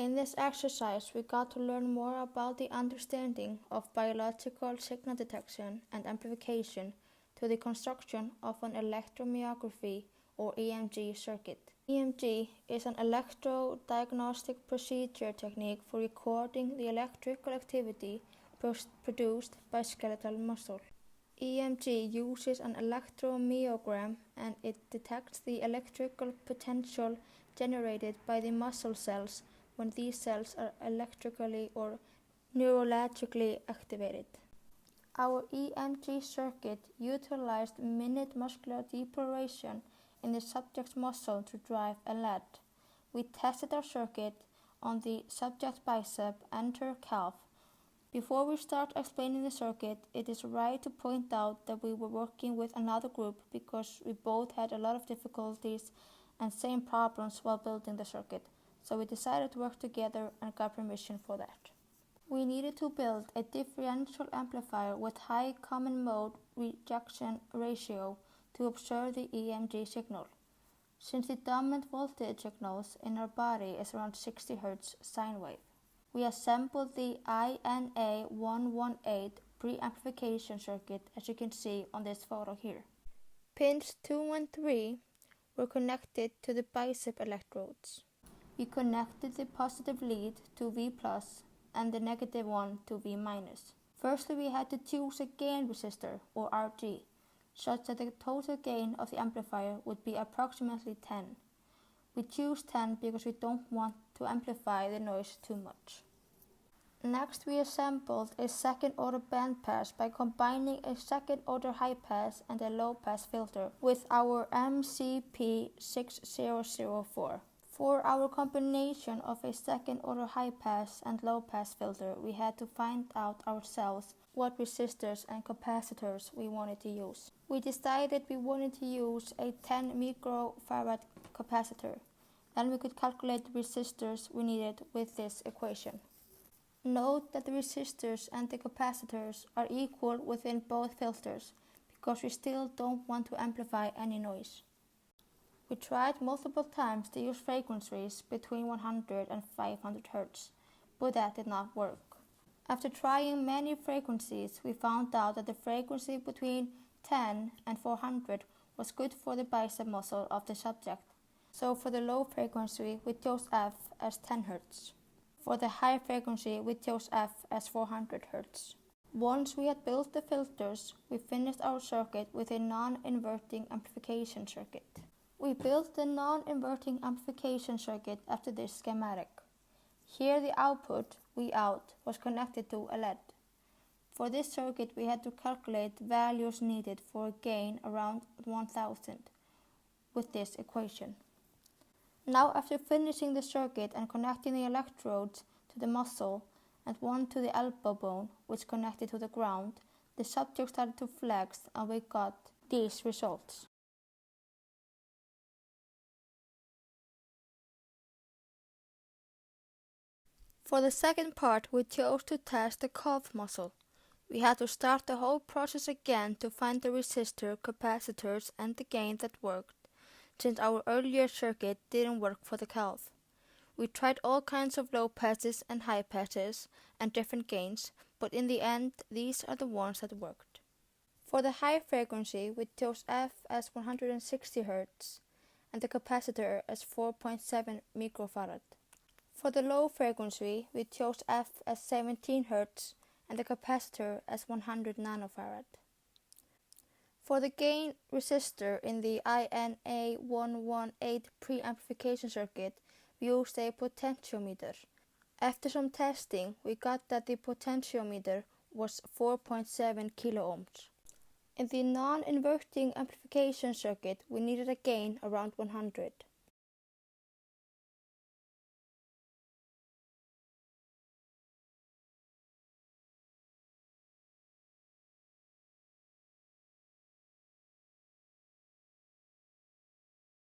In this exercise, we got to learn more about the understanding of biological signal detection and amplification to the construction of an electromyography or EMG circuit. EMG is an electrodiagnostic procedure technique for recording the electrical activity produced by skeletal muscle. EMG uses an electromyogram and it detects the electrical potential generated by the muscle cells when these cells are electrically or neurologically activated. Our EMG circuit utilized minute muscular deprivation in the subject's muscle to drive a lead. We tested our circuit on the subject's bicep and her calf. Before we start explaining the circuit, it is right to point out that we were working with another group because we both had a lot of difficulties and same problems while building the circuit, so we decided to work together and got permission for that. We needed to build a differential amplifier with high common mode rejection ratio to observe the EMG signal. Since the dominant voltage signals in our body is around 60 Hz sine wave, we assembled the INA118 preamplification circuit as you can see on this photo here. Pins 2 and 3 were connected to the bicep electrodes. We connected the positive lead to V plus and the negative one to V minus. Firstly, we had to choose a gain resistor or RG, such that the total gain of the amplifier would be approximately 10. We choose 10 because we don't want to amplify the noise too much. Next, we assembled a second order bandpass by combining a second order high pass and a low pass filter with our MCP6004. For our combination of a second order high pass and low pass filter, we had to find out ourselves what resistors and capacitors we wanted to use. We decided we wanted to use a 10 microfarad capacitor. Then we could calculate the resistors we needed with this equation. Note that the resistors and the capacitors are equal within both filters because we still don't want to amplify any noise. We tried multiple times to use frequencies between 100 and 500 Hz, but that did not work. After trying many frequencies, we found out that the frequency between 10 and 400 was good for the bicep muscle of the subject. So for the low frequency, we chose F as 10 Hz. For the high frequency, we chose F as 400 Hz. Once we had built the filters, we finished our circuit with a non-inverting amplification circuit. We built the non-inverting amplification circuit after this schematic. Here the output, Vout, was connected to a LED. For this circuit we had to calculate values needed for a gain around 1000 with this equation. Now after finishing the circuit and connecting the electrodes to the muscle and one to the elbow bone which connected to the ground, the subject started to flex and we got these results. For the second part, we chose to test the calf muscle. We had to start the whole process again to find the resistor, capacitors and the gain that worked, since our earlier circuit didn't work for the calf. We tried all kinds of low passes and high passes and different gains, but in the end, these are the ones that worked. For the high frequency, we chose F as 160 Hz and the capacitor as 4.7 microfarad. For the low frequency, we chose F as 17 Hz and the capacitor as 100 nanofarad. For the gain resistor in the INA118 preamplification circuit, we used a potentiometer. After some testing, we got that the potentiometer was 4.7 kiloohms. In the non-inverting amplification circuit, we needed a gain around 100.